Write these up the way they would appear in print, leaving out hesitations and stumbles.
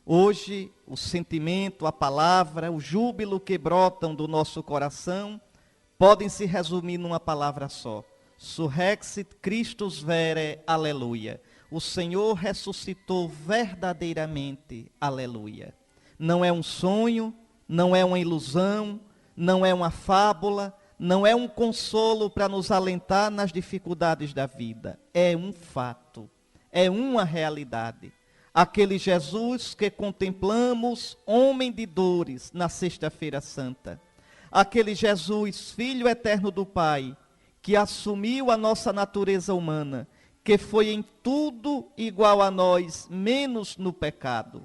Hoje, o sentimento, a palavra, o júbilo que brotam do nosso coração podem se resumir numa palavra só: Surrexit Christus vere, aleluia. O Senhor ressuscitou verdadeiramente, aleluia. Não é um sonho, não é uma ilusão, não é uma fábula, não é um consolo para nos alentar nas dificuldades da vida. É um fato, é uma realidade. Aquele Jesus que contemplamos, homem de dores, na Sexta-feira Santa. Aquele Jesus, Filho eterno do Pai, que assumiu a nossa natureza humana, que foi em tudo igual a nós, menos no pecado.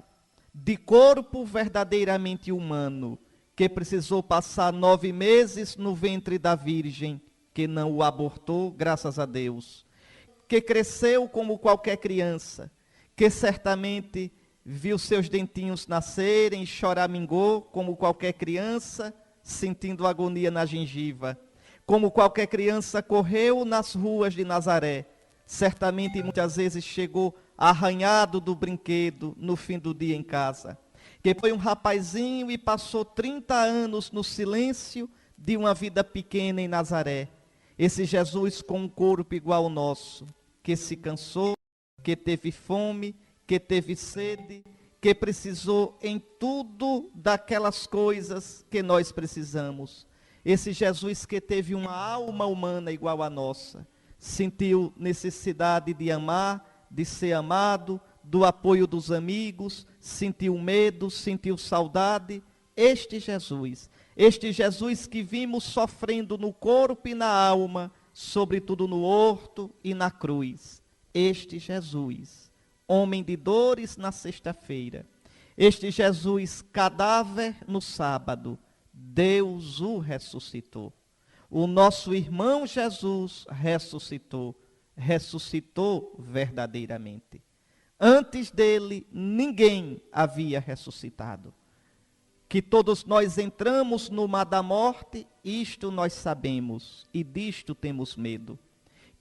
De corpo verdadeiramente humano, que precisou passar 9 meses no ventre da Virgem, que não o abortou, graças a Deus. Que cresceu como qualquer criança, que certamente viu seus dentinhos nascerem, choramingou como qualquer criança, sentindo agonia na gengiva. Como qualquer criança correu nas ruas de Nazaré, certamente muitas vezes chegou arranhado do brinquedo no fim do dia em casa. Que foi um rapazinho e passou 30 anos no silêncio de uma vida pequena em Nazaré. Esse Jesus com um corpo igual ao nosso, que se cansou, que teve fome, que teve sede, que precisou em tudo daquelas coisas que nós precisamos. Esse Jesus que teve uma alma humana igual à nossa, sentiu necessidade de amar, de ser amado, do apoio dos amigos, sentiu medo, sentiu saudade. Este Jesus que vimos sofrendo no corpo e na alma, sobretudo no horto e na cruz. Este Jesus, homem de dores na sexta-feira, este Jesus, cadáver no sábado, Deus o ressuscitou. O nosso irmão Jesus ressuscitou verdadeiramente. Antes dele, ninguém havia ressuscitado. Que todos nós entramos no mar da morte, isto nós sabemos, e disto temos medo.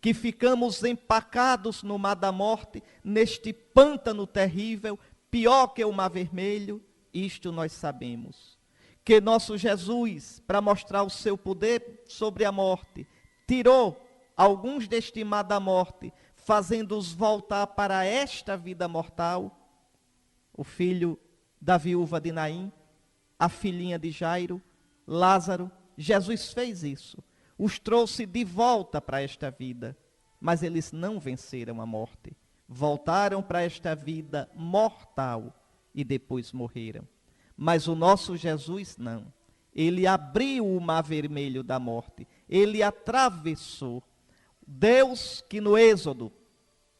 Que ficamos empacados no mar da morte, neste pântano terrível, pior que o mar vermelho, isto nós sabemos. Que nosso Jesus, para mostrar o seu poder sobre a morte, tirou alguns deste mar da morte, fazendo-os voltar para esta vida mortal. O filho da viúva de Naim, a filhinha de Jairo, Lázaro, Jesus fez isso. Os trouxe de volta para esta vida, mas eles não venceram a morte. Voltaram para esta vida mortal e depois morreram. Mas o nosso Jesus não. Ele abriu o mar vermelho da morte. Ele atravessou. Deus que no Êxodo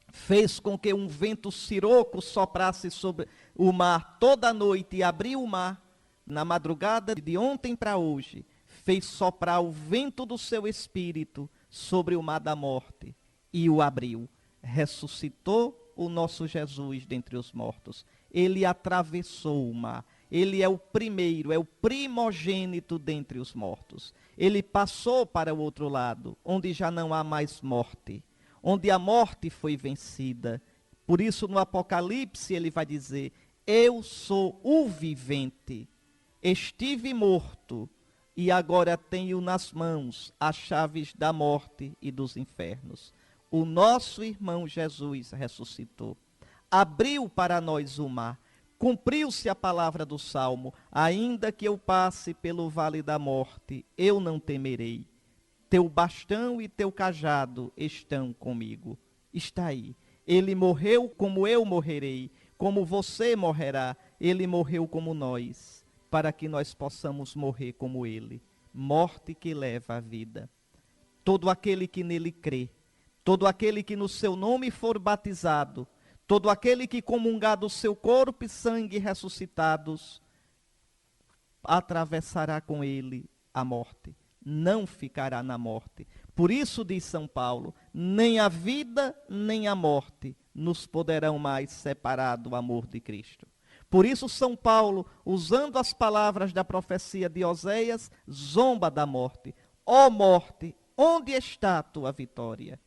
fez com que um vento siroco soprasse sobre o mar toda a noite e abriu o mar, na madrugada de ontem para hoje, fez soprar o vento do seu espírito sobre o mar da morte e o abriu. Ressuscitou o nosso Jesus dentre os mortos. Ele atravessou o mar. Ele é o primeiro, é o primogênito dentre os mortos. Ele passou para o outro lado, onde já não há mais morte, onde a morte foi vencida. Por isso no Apocalipse ele vai dizer: eu sou o vivente, estive morto, e agora tenho nas mãos as chaves da morte e dos infernos. O nosso irmão Jesus ressuscitou, abriu para nós o mar, cumpriu-se a palavra do Salmo: ainda que eu passe pelo vale da morte, eu não temerei. Teu bastão e teu cajado estão comigo. Está aí. Ele morreu como eu morrerei, como você morrerá. Ele morreu como nós, para que nós possamos morrer como ele. Morte que leva à vida. Todo aquele que nele crê, todo aquele que no seu nome for batizado, todo aquele que comungar do seu corpo e sangue ressuscitados, atravessará com ele a morte. Não ficará na morte. Por isso diz São Paulo: nem a vida nem a morte nos poderão mais separar do amor de Cristo. Por isso São Paulo, usando as palavras da profecia de Oséias, zomba da morte. Ó morte, onde está a tua vitória?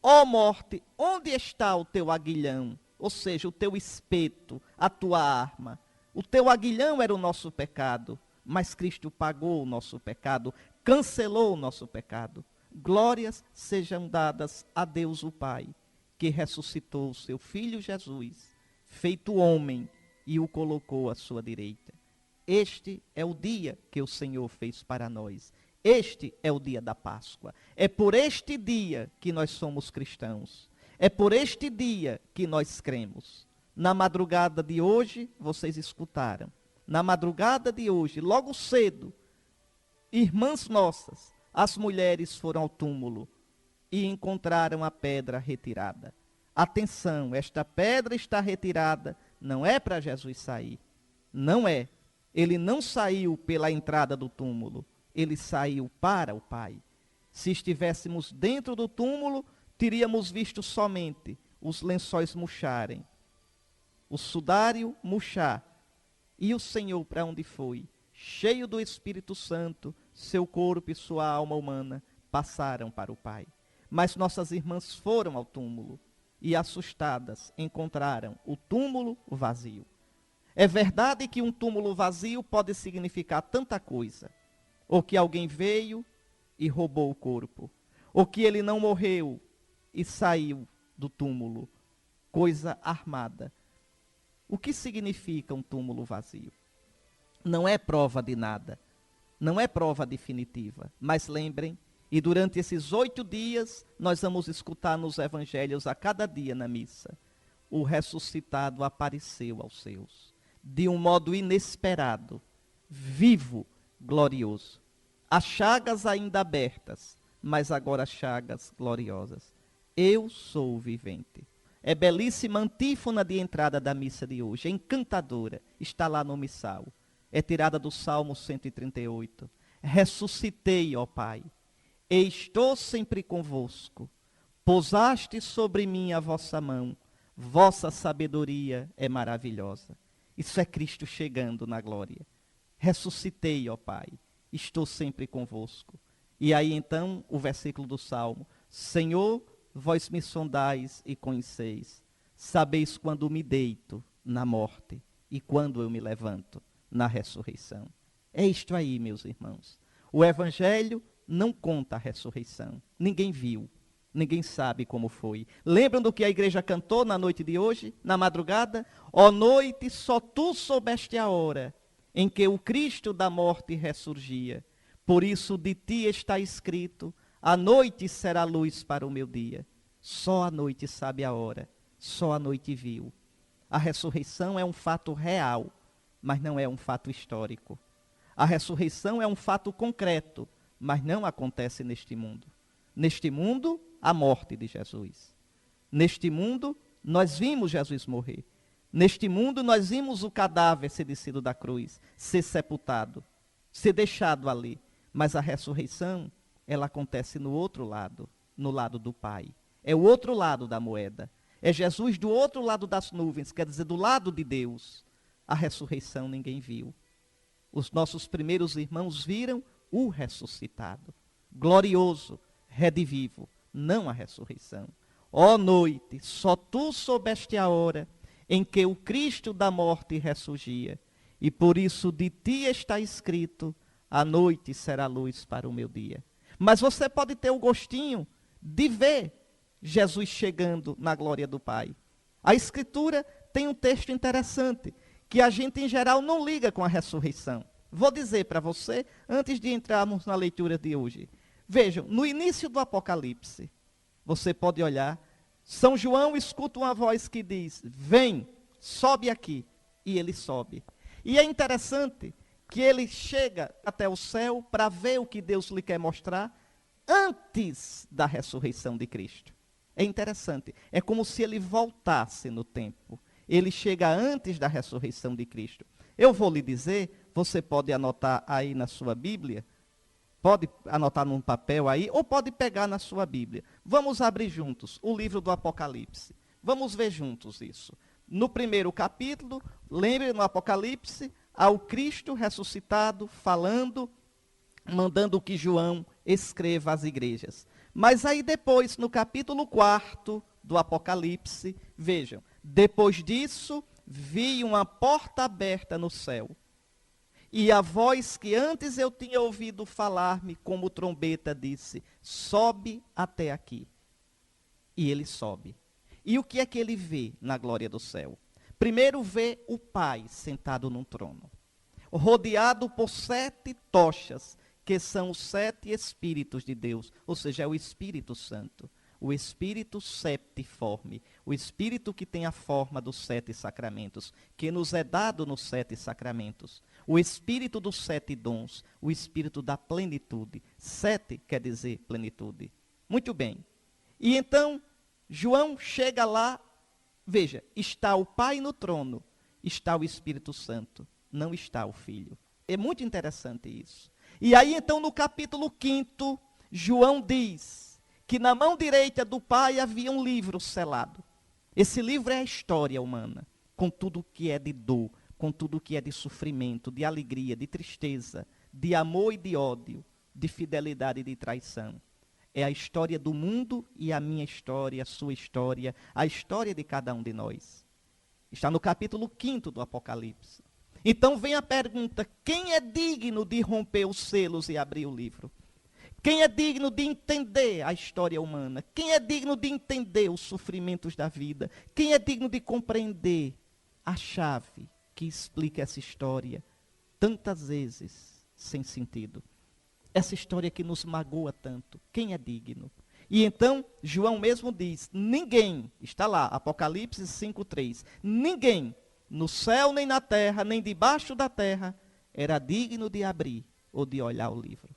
Ó morte, onde está o teu aguilhão? ou seja, o teu espeto, a tua arma. O teu aguilhão era o nosso pecado, mas Cristo pagou o nosso pecado, cancelou o nosso pecado. Glórias sejam dadas a Deus o Pai, que ressuscitou o seu Filho Jesus, feito homem, e o colocou à sua direita. Este é o dia que o Senhor fez para nós. Este é o dia da Páscoa. É por este dia que nós somos cristãos. É por este dia que nós cremos. Na madrugada de hoje, vocês escutaram. Na madrugada de hoje, logo cedo, irmãs nossas, as mulheres foram ao túmulo e encontraram a pedra retirada. Atenção, esta pedra está retirada, não é para Jesus sair. Não é. Ele não saiu pela entrada do túmulo. Ele saiu para o Pai. Se estivéssemos dentro do túmulo, teríamos visto somente os lençóis murcharem, o sudário murchar. E o Senhor para onde foi? Cheio do Espírito Santo, seu corpo e sua alma humana passaram para o Pai. Mas nossas irmãs foram ao túmulo e, assustadas, encontraram o túmulo vazio. É verdade que um túmulo vazio pode significar tanta coisa. Ou que alguém veio e roubou o corpo. Ou que ele não morreu e saiu do túmulo. Coisa armada. O que significa um túmulo vazio? Não é prova de nada. Não é prova definitiva. Mas lembrem, e durante esses 8 dias, nós vamos escutar nos evangelhos a cada dia na missa. O ressuscitado apareceu aos seus. De um modo inesperado, vivo, glorioso. As chagas ainda abertas, mas agora chagas gloriosas. Eu sou o vivente. É belíssima antífona de entrada da missa de hoje, é encantadora, está lá no missal. É tirada do Salmo 138. Ressuscitei, ó Pai, e estou sempre convosco. Pousaste sobre mim a vossa mão, vossa sabedoria é maravilhosa. Isso é Cristo chegando na glória. Ressuscitei, ó Pai, estou sempre convosco. E aí então o versículo do Salmo: Senhor, vós me sondais e conheceis, sabeis quando me deito na morte e quando eu me levanto na ressurreição. É isto aí, meus irmãos. O Evangelho não conta a ressurreição. Ninguém viu, ninguém sabe como foi. Lembram do que a igreja cantou na noite de hoje, na madrugada? Ó noite, só tu soubeste a hora em que o Cristo da morte ressurgia. Por isso de ti está escrito: a noite será luz para o meu dia. Só a noite sabe a hora, só a noite viu. A ressurreição é um fato real, mas não é um fato histórico. A ressurreição é um fato concreto, mas não acontece neste mundo. Neste mundo, a morte de Jesus. Neste mundo, nós vimos Jesus morrer. Neste mundo, nós vimos o cadáver ser descido da cruz, ser sepultado, ser deixado ali. Mas a ressurreição, ela acontece no outro lado, no lado do Pai. É o outro lado da moeda. É Jesus do outro lado das nuvens, quer dizer, do lado de Deus. A ressurreição ninguém viu. Os nossos primeiros irmãos viram o ressuscitado, glorioso, redivivo, não a ressurreição. Ó noite, só tu soubeste a hora em que o Cristo da morte ressurgia, e por isso de ti está escrito: a noite será luz para o meu dia. Mas você pode ter o gostinho de ver Jesus chegando na glória do Pai. A Escritura tem um texto interessante, que a gente em geral não liga com a ressurreição. Vou dizer para você, antes de entrarmos na leitura de hoje. Vejam, no início do Apocalipse, você pode olhar, São João escuta uma voz que diz: vem, sobe aqui. E ele sobe. E é interessante que ele chega até o céu para ver o que Deus lhe quer mostrar antes da ressurreição de Cristo. É interessante, é como se ele voltasse no tempo. Ele chega antes da ressurreição de Cristo. Eu vou lhe dizer, você pode anotar aí na sua Bíblia, pode anotar num papel aí, ou pode pegar na sua Bíblia. Vamos abrir juntos o livro do Apocalipse. Vamos ver juntos isso. No primeiro capítulo, lembre no Apocalipse, ao Cristo ressuscitado, falando, mandando que João escreva às igrejas. Mas aí depois, no capítulo 4 do Apocalipse, vejam, Depois disso, vi uma porta aberta no céu. E a voz que antes eu tinha ouvido falar-me como trombeta disse: sobe até aqui. E ele sobe. E o que é que ele vê na glória do céu? Primeiro vê o Pai sentado num trono, rodeado por 7 tochas, que são os 7 Espíritos de Deus, ou seja, é o Espírito Santo, o Espírito septiforme, o Espírito que tem a forma dos 7 sacramentos, que nos é dado nos 7 sacramentos, o Espírito dos 7 dons, o Espírito da plenitude. 7 quer dizer plenitude. Muito bem. E então, João chega lá, veja, está o Pai no trono, está o Espírito Santo, não está o Filho. É muito interessante isso. E aí então no capítulo 5, João diz que na mão direita do Pai havia um livro selado. Esse livro é a história humana, com tudo que é de dor, com tudo que é de sofrimento, de alegria, de tristeza, de amor e de ódio, de fidelidade e de traição. É a história do mundo e a minha história, a sua história, a história de cada um de nós. Está no capítulo 5 do Apocalipse. Então vem a pergunta: quem é digno de romper os selos e abrir o livro? Quem é digno de entender a história humana? Quem é digno de entender os sofrimentos da vida? Quem é digno de compreender a chave que explica essa história, tantas vezes sem sentido? Essa história que nos magoa tanto. Quem é digno? E então, João mesmo diz, ninguém, está lá, Apocalipse 5:3, ninguém, no céu nem na terra, nem debaixo da terra, era digno de abrir ou de olhar o livro.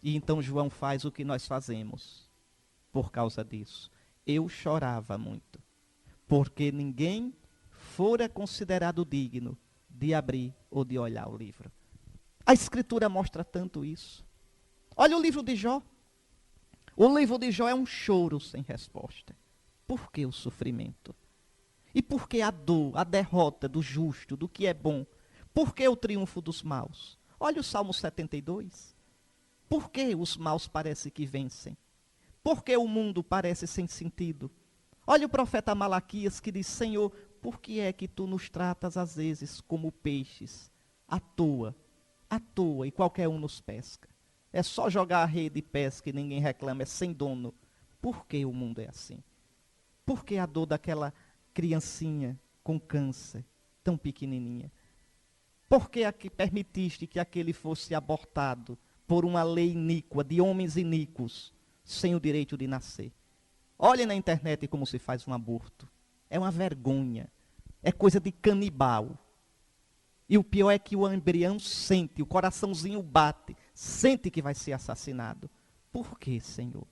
E então João faz o que nós fazemos por causa disso. Eu chorava muito, porque ninguém fora considerado digno de abrir ou de olhar o livro. A Escritura mostra tanto isso. Olha o livro de Jó. O livro de Jó é um choro sem resposta. Por que o sofrimento? E por que a dor, a derrota do justo, do que é bom? Por que o triunfo dos maus? Olha o Salmo 72. Por que os maus parecem que vencem? Por que o mundo parece sem sentido? Olha o profeta Malaquias que diz: Senhor, por que é que tu nos tratas às vezes como peixes, à toa, e qualquer um nos pesca? É só jogar a rede de pesca e ninguém reclama, é sem dono. Por que o mundo é assim? Por que a dor daquela criancinha com câncer, tão pequenininha? Por que permitiste que aquele fosse abortado por uma lei iníqua, de homens iníquos, sem o direito de nascer? Olhem na internet como se faz um aborto. É uma vergonha. É coisa de canibal. E o pior é que o embrião sente, o coraçãozinho bate, sente que vai ser assassinado. Por que, Senhor?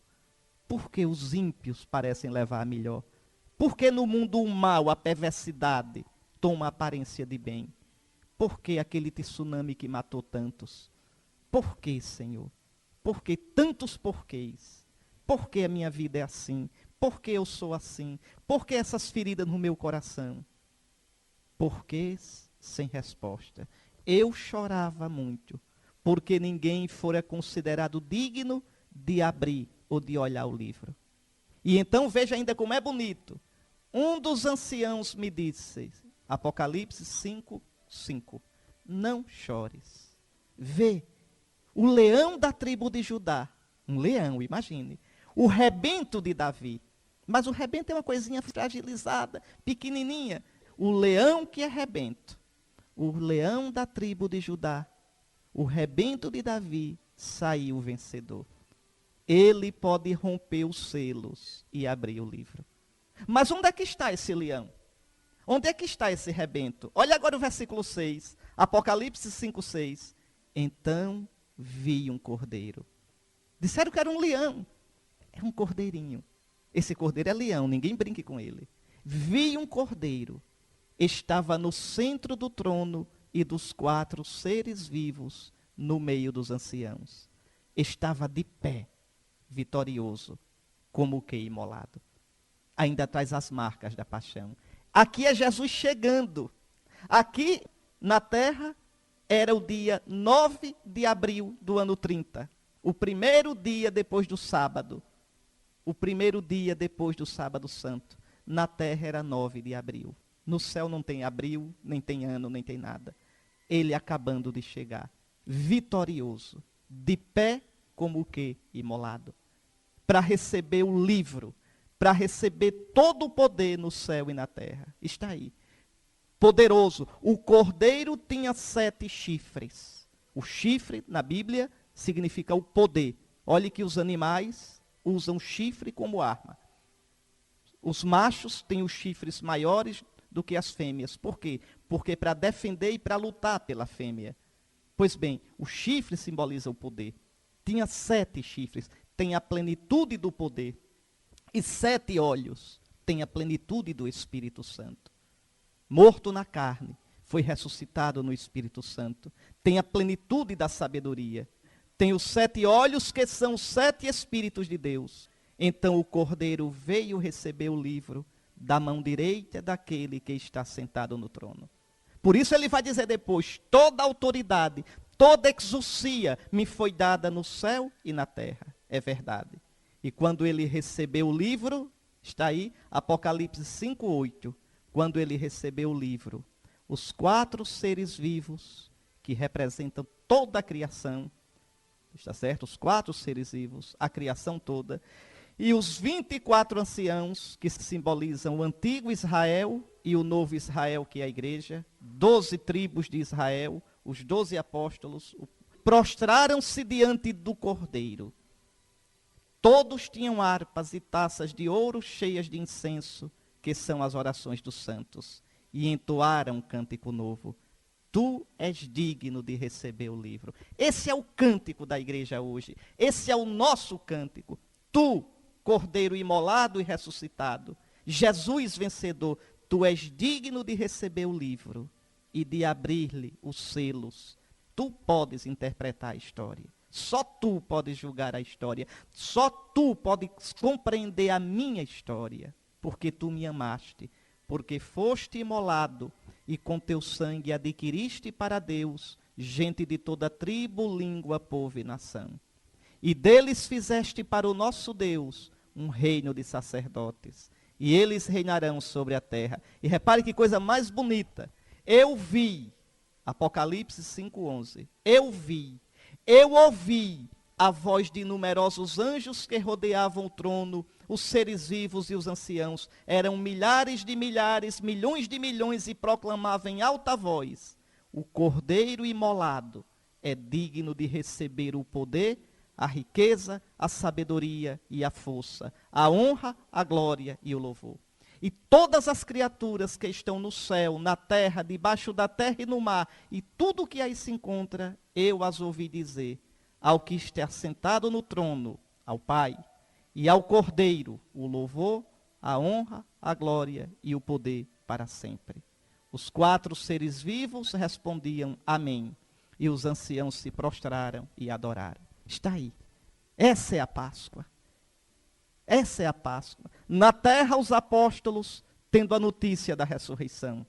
Por que os ímpios parecem levar a melhor? Por que no mundo o mal, a perversidade, toma a aparência de bem? Por que aquele tsunami que matou tantos? Por que, Senhor? Por que tantos porquês? Por que a minha vida é assim? Por que eu sou assim? Por que essas feridas no meu coração? Porquês sem resposta. Eu chorava muito, porque ninguém fora considerado digno de abrir ou de olhar o livro. E então veja ainda como é bonito. Um dos anciãos me disse, Apocalipse 5:5, não chores. Vê, o leão da tribo de Judá, um leão, imagine, o rebento de Davi. Mas o rebento é uma coisinha fragilizada, pequenininha. O leão que é rebento, o leão da tribo de Judá, o rebento de Davi, saiu vencedor. Ele pode romper os selos e abrir o livro. Mas onde é que está esse leão? Onde é que está esse rebento? Olha agora o versículo 6, Apocalipse 5:6. Então vi um cordeiro. Disseram que era um leão. É um cordeirinho. Esse cordeiro é leão, ninguém brinque com ele. Vi um cordeiro. Estava no centro do trono e dos 4 seres vivos no meio dos anciãos. Estava de pé, vitorioso, como o que imolado. Ainda traz as marcas da paixão. Aqui é Jesus chegando. Aqui na terra era o dia 9 de abril do ano 30. O primeiro dia depois do sábado. O primeiro dia depois do sábado santo. na terra era 9 de abril. No céu não tem abril, nem tem ano, nem tem nada. Ele acabando de chegar, vitorioso, de pé como o quê? Imolado. Para receber o livro, para receber todo o poder no céu e na terra. Está aí. Poderoso. O cordeiro tinha 7 chifres. O chifre, na Bíblia, significa o poder. Olhe que os animais usam chifre como arma. Os machos têm os chifres maiores do que as fêmeas. Por quê? Porque para defender e para lutar pela fêmea. Pois bem, o chifre simboliza o poder. Tinha 7 chifres, tem a plenitude do poder. E 7 olhos, tem a plenitude do Espírito Santo. Morto na carne, foi ressuscitado no Espírito Santo. Tem a plenitude da sabedoria. Tem os 7 olhos, que são os 7 Espíritos de Deus. Então o Cordeiro veio receber o livro da mão direita daquele que está sentado no trono. Por isso ele vai dizer depois, toda autoridade, toda exousia me foi dada no céu e na terra. É verdade. E quando ele recebeu o livro, está aí, Apocalipse 5:8. Quando ele recebeu o livro, os 4 seres vivos, que representam toda a criação, está certo? Os 4 seres vivos, a criação toda, e os 24 anciãos, que simbolizam o antigo Israel e o novo Israel, que é a igreja, 12 tribos de Israel, os 12 apóstolos, prostraram-se diante do Cordeiro. Todos tinham harpas e taças de ouro cheias de incenso, que são as orações dos santos, e entoaram um cântico novo. Tu és digno de receber o livro. Esse é o cântico da igreja hoje. Esse é o nosso cântico. Tu, Cordeiro imolado e ressuscitado, Jesus vencedor, tu és digno de receber o livro e de abrir-lhe os selos. Tu podes interpretar a história. Só tu podes julgar a história. Só tu podes compreender a minha história. Porque tu me amaste. Porque foste imolado e com teu sangue adquiriste para Deus gente de toda tribo, língua, povo e nação. E deles fizeste para o nosso Deus um reino de sacerdotes. E eles reinarão sobre a terra. E repare que coisa mais bonita. Eu vi, Apocalipse 5:11. Eu ouvi a voz de numerosos anjos que rodeavam o trono, os seres vivos e os anciãos. Eram milhares de milhares, milhões de milhões, e proclamavam em alta voz: o Cordeiro imolado é digno de receber o poder, a riqueza, a sabedoria e a força, a honra, a glória e o louvor. E todas as criaturas que estão no céu, na terra, debaixo da terra e no mar, e tudo que aí se encontra, eu as ouvi dizer: ao que está sentado no trono, ao Pai, e ao Cordeiro, o louvor, a honra, a glória e o poder para sempre. Os 4 seres vivos respondiam amém, e os anciãos se prostraram e adoraram. Está aí. Essa é a Páscoa. Essa é a Páscoa. Na terra, os apóstolos tendo a notícia da ressurreição.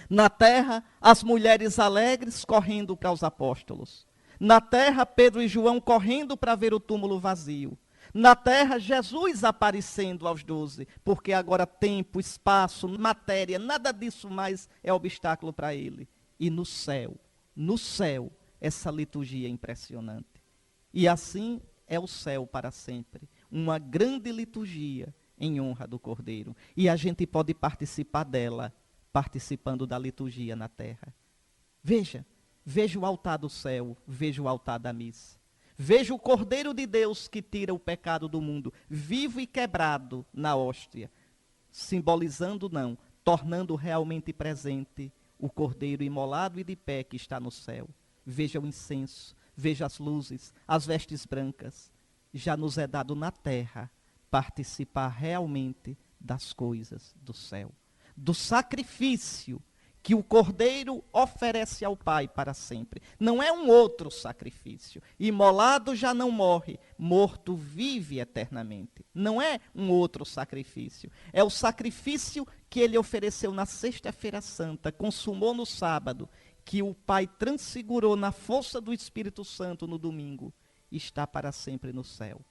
Na terra, as mulheres alegres correndo para os apóstolos. Na terra, Pedro e João correndo para ver o túmulo vazio. Na terra, Jesus aparecendo aos 12, porque agora tempo, espaço, matéria, nada disso mais é obstáculo para ele. E no céu, essa liturgia impressionante. E assim é o céu para sempre. Uma grande liturgia em honra do Cordeiro. E a gente pode participar dela, participando da liturgia na terra. Veja o altar do céu, veja o altar da missa. Veja o Cordeiro de Deus que tira o pecado do mundo, vivo e quebrado na hóstia. Simbolizando não, tornando realmente presente o Cordeiro imolado e de pé que está no céu. Veja o incenso. Veja as luzes, as vestes brancas. Já nos é dado na terra participar realmente das coisas do céu. Do sacrifício que o Cordeiro oferece ao Pai para sempre. Não é um outro sacrifício. Imolado já não morre, morto vive eternamente. Não é um outro sacrifício. É o sacrifício que ele ofereceu na sexta-feira santa, consumou no sábado, que o Pai transfigurou na força do Espírito Santo no domingo, está para sempre no céu.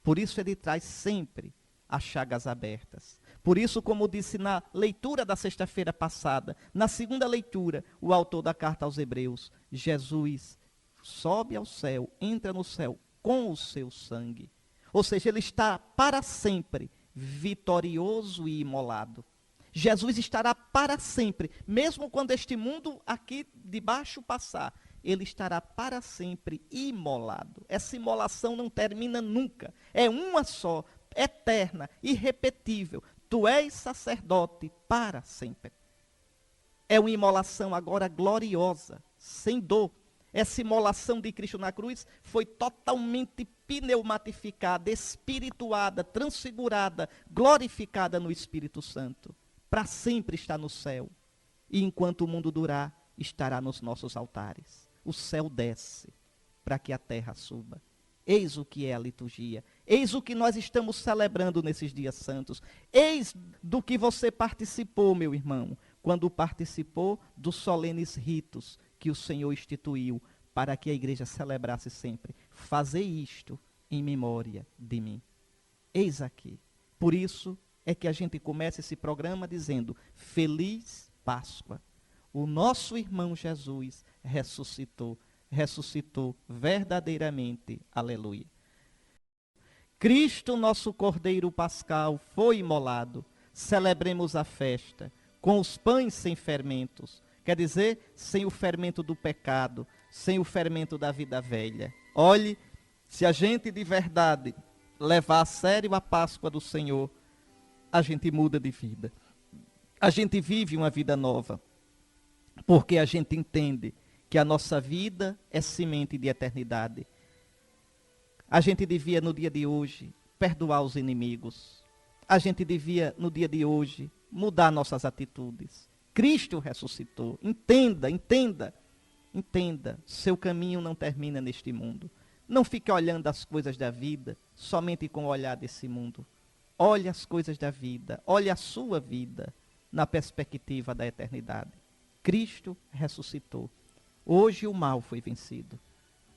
Por isso ele traz sempre as chagas abertas. Por isso, como disse na leitura da sexta-feira passada, na segunda leitura, o autor da carta aos Hebreus, Jesus sobe ao céu, entra no céu com o seu sangue. Ou seja, ele está para sempre vitorioso e imolado. Jesus estará para sempre, mesmo quando este mundo aqui de baixo passar, ele estará para sempre imolado. Essa imolação não termina nunca, é uma só, eterna, irrepetível. Tu és sacerdote para sempre. É uma imolação agora gloriosa, sem dor. Essa imolação de Cristo na cruz foi totalmente pneumatificada, espirituada, transfigurada, glorificada no Espírito Santo. Para sempre está no céu. E enquanto o mundo durar, estará nos nossos altares. O céu desce para que a terra suba. Eis o que é a liturgia. Eis o que nós estamos celebrando nesses dias santos. Eis do que você participou, meu irmão, quando participou dos solenes ritos que o Senhor instituiu para que a igreja celebrasse sempre. Fazer isto em memória de mim. Eis aqui. Por isso é que a gente começa esse programa dizendo: Feliz Páscoa. O nosso irmão Jesus ressuscitou verdadeiramente. Aleluia. Cristo, nosso Cordeiro Pascal, foi imolado. Celebremos a festa com os pães sem fermentos. Quer dizer, sem o fermento do pecado, sem o fermento da vida velha. Olhe, se a gente de verdade levar a sério a Páscoa do Senhor, a gente muda de vida. A gente vive uma vida nova. Porque a gente entende que a nossa vida é semente de eternidade. A gente devia, no dia de hoje, perdoar os inimigos. A gente devia, no dia de hoje, mudar nossas atitudes. Cristo ressuscitou. Entenda, entenda, entenda. Seu caminho não termina neste mundo. Não fique olhando as coisas da vida somente com o olhar desse mundo. Olhe as coisas da vida, olhe a sua vida na perspectiva da eternidade. Cristo ressuscitou. Hoje o mal foi vencido.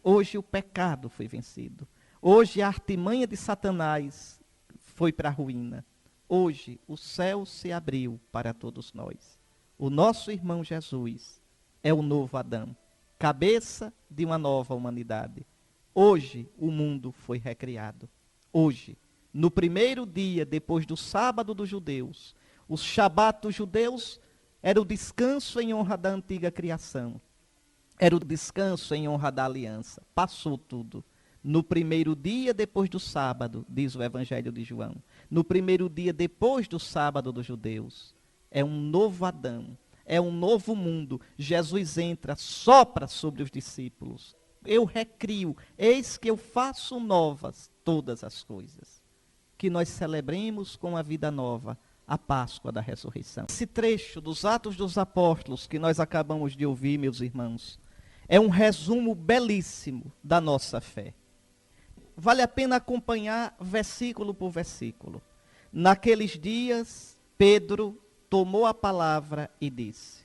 Hoje o pecado foi vencido. Hoje a artimanha de Satanás foi para a ruína. Hoje o céu se abriu para todos nós. O nosso irmão Jesus é o novo Adão, cabeça de uma nova humanidade. Hoje o mundo foi recriado. Hoje, no primeiro dia depois do sábado dos judeus, o Shabat dos judeus era o descanso em honra da antiga criação. Era o descanso em honra da aliança. Passou tudo. No primeiro dia depois do sábado, diz o Evangelho de João, no primeiro dia depois do sábado dos judeus, é um novo Adão, é um novo mundo. Jesus entra, sopra sobre os discípulos. Eu recrio, eis que eu faço novas todas as coisas. Que nós celebremos com a vida nova a Páscoa da ressurreição. Esse trecho dos Atos dos Apóstolos que nós acabamos de ouvir, meus irmãos, é um resumo belíssimo da nossa fé. Vale a pena acompanhar versículo por versículo. Naqueles dias, Pedro tomou a palavra e disse.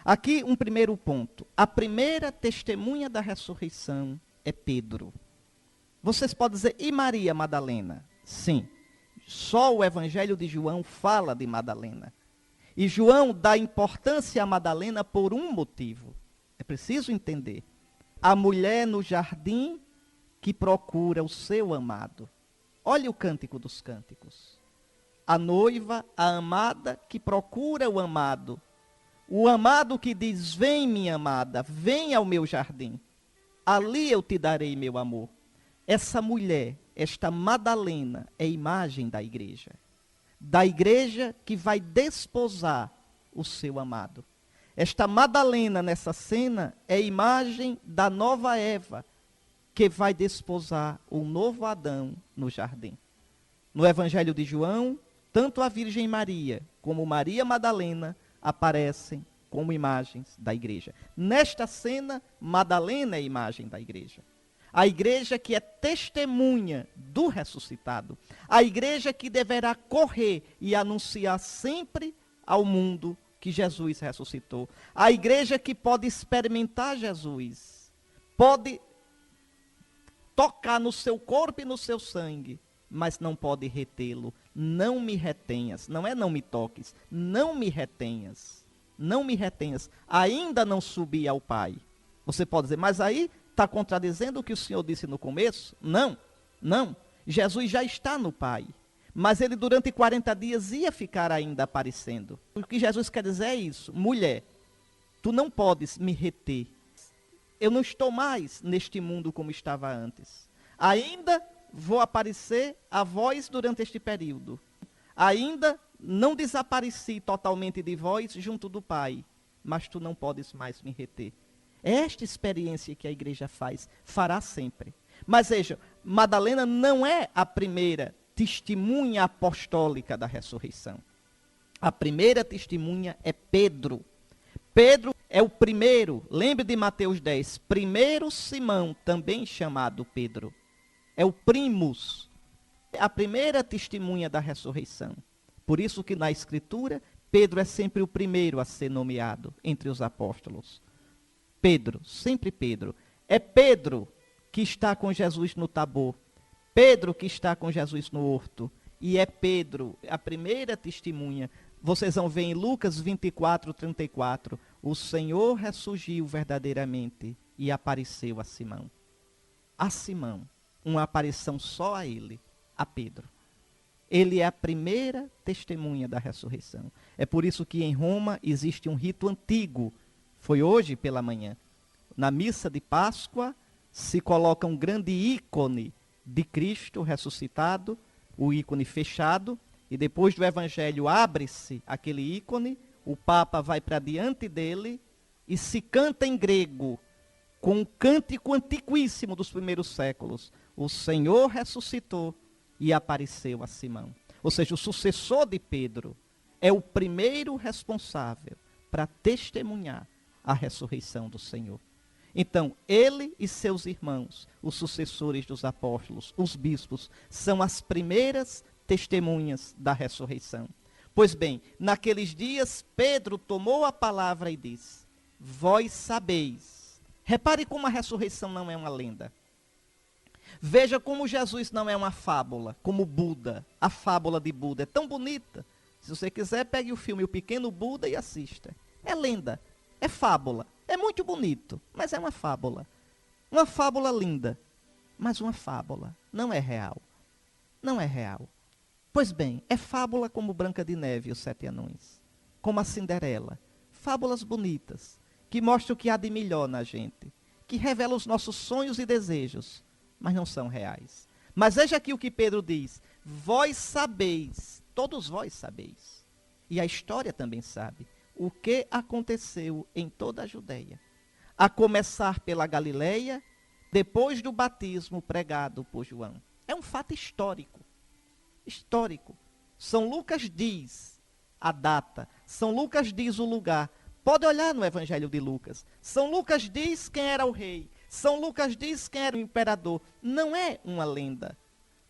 Aqui um primeiro ponto. A primeira testemunha da ressurreição é Pedro. Vocês podem dizer, e Maria Madalena? Sim. Só o Evangelho de João fala de Madalena. E João dá importância a Madalena por um motivo. É preciso entender. A mulher no jardim que procura o seu amado. Olha o Cântico dos Cânticos. A noiva, a amada que procura o amado. O amado que diz, vem minha amada, vem ao meu jardim. Ali eu te darei meu amor. Essa mulher, esta Madalena, é imagem da igreja. Da igreja que vai desposar o seu amado. Esta Madalena nessa cena é imagem da nova Eva, que vai desposar o novo Adão no jardim. No Evangelho de João, tanto a Virgem Maria como Maria Madalena aparecem como imagens da igreja. Nesta cena, Madalena é imagem da igreja. A igreja que é testemunha do ressuscitado. A igreja que deverá correr e anunciar sempre ao mundo que Jesus ressuscitou. A igreja que pode experimentar Jesus. Pode tocar no seu corpo e no seu sangue, mas não pode retê-lo. Não me retenhas, não é não me toques, não me retenhas, não me retenhas, ainda não subi ao Pai. Você pode dizer, mas aí está contradizendo o que o Senhor disse no começo? Não, não, Jesus já está no Pai, mas ele durante 40 dias ia ficar ainda aparecendo. O que Jesus quer dizer é isso, mulher, tu não podes me reter, eu não estou mais neste mundo como estava antes, ainda vou aparecer a vós durante este período. Ainda não desapareci totalmente de vós junto do Pai, mas tu não podes mais me reter. É esta experiência que a igreja fará sempre. Mas veja, Madalena não é a primeira testemunha apostólica da ressurreição. A primeira testemunha é Pedro. Pedro é o primeiro, lembre de Mateus 10, primeiro Simão, também chamado Pedro. É o primus, a primeira testemunha da ressurreição. Por isso que na Escritura, Pedro é sempre o primeiro a ser nomeado entre os apóstolos. Pedro, sempre Pedro. É Pedro que está com Jesus no Tabor. Pedro que está com Jesus no horto. E é Pedro, a primeira testemunha. Vocês vão ver em Lucas 24, 34. O Senhor ressurgiu verdadeiramente e apareceu a Simão. A Simão. Uma aparição só a ele, a Pedro. Ele é a primeira testemunha da ressurreição. É por isso que em Roma existe um rito antigo. Foi hoje pela manhã. Na missa de Páscoa se coloca um grande ícone de Cristo ressuscitado, o ícone fechado, e depois do evangelho abre-se aquele ícone, o Papa vai para diante dele e se canta em grego, com um cântico antiquíssimo dos primeiros séculos. O Senhor ressuscitou e apareceu a Simão. Ou seja, o sucessor de Pedro é o primeiro responsável para testemunhar a ressurreição do Senhor. Então, ele e seus irmãos, os sucessores dos apóstolos, os bispos, são as primeiras testemunhas da ressurreição. Pois bem, naqueles dias, Pedro tomou a palavra e disse, vós sabeis. Repare como a ressurreição não é uma lenda. Veja como Jesus não é uma fábula, como Buda. A fábula de Buda é tão bonita. Se você quiser, pegue o filme O Pequeno Buda e assista. É lenda, é fábula. É muito bonito, mas é uma fábula. Uma fábula linda, mas uma fábula. Não é real. Não é real. Pois bem, é fábula como Branca de Neve e os Sete Anões. Como a Cinderela. Fábulas bonitas, que mostram o que há de melhor na gente. Que revelam os nossos sonhos e desejos, mas não são reais. Mas veja aqui o que Pedro diz. Vós sabeis, todos vós sabeis. E a história também sabe. O que aconteceu em toda a Judeia. A começar pela Galileia, depois do batismo pregado por João. É um fato histórico. Histórico. São Lucas diz a data. São Lucas diz o lugar. Pode olhar no Evangelho de Lucas. São Lucas diz quem era o rei. São Lucas diz quem era o imperador. Não é uma lenda.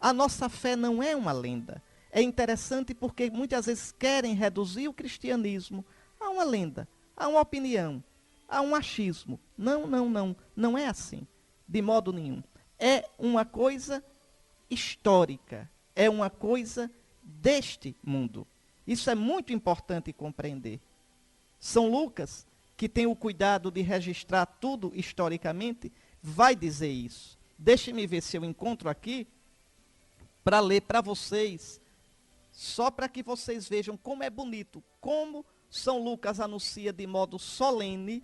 A nossa fé não é uma lenda. É interessante porque muitas vezes querem reduzir o cristianismo a uma lenda, a uma opinião, a um achismo. Não, não, não. Não é assim. De modo nenhum. É uma coisa histórica. É uma coisa deste mundo. Isso é muito importante compreender. São Lucas, que tem o cuidado de registrar tudo historicamente, vai dizer isso. Deixe-me ver se eu encontro aqui para ler para vocês, só para que vocês vejam como é bonito, como São Lucas anuncia de modo solene,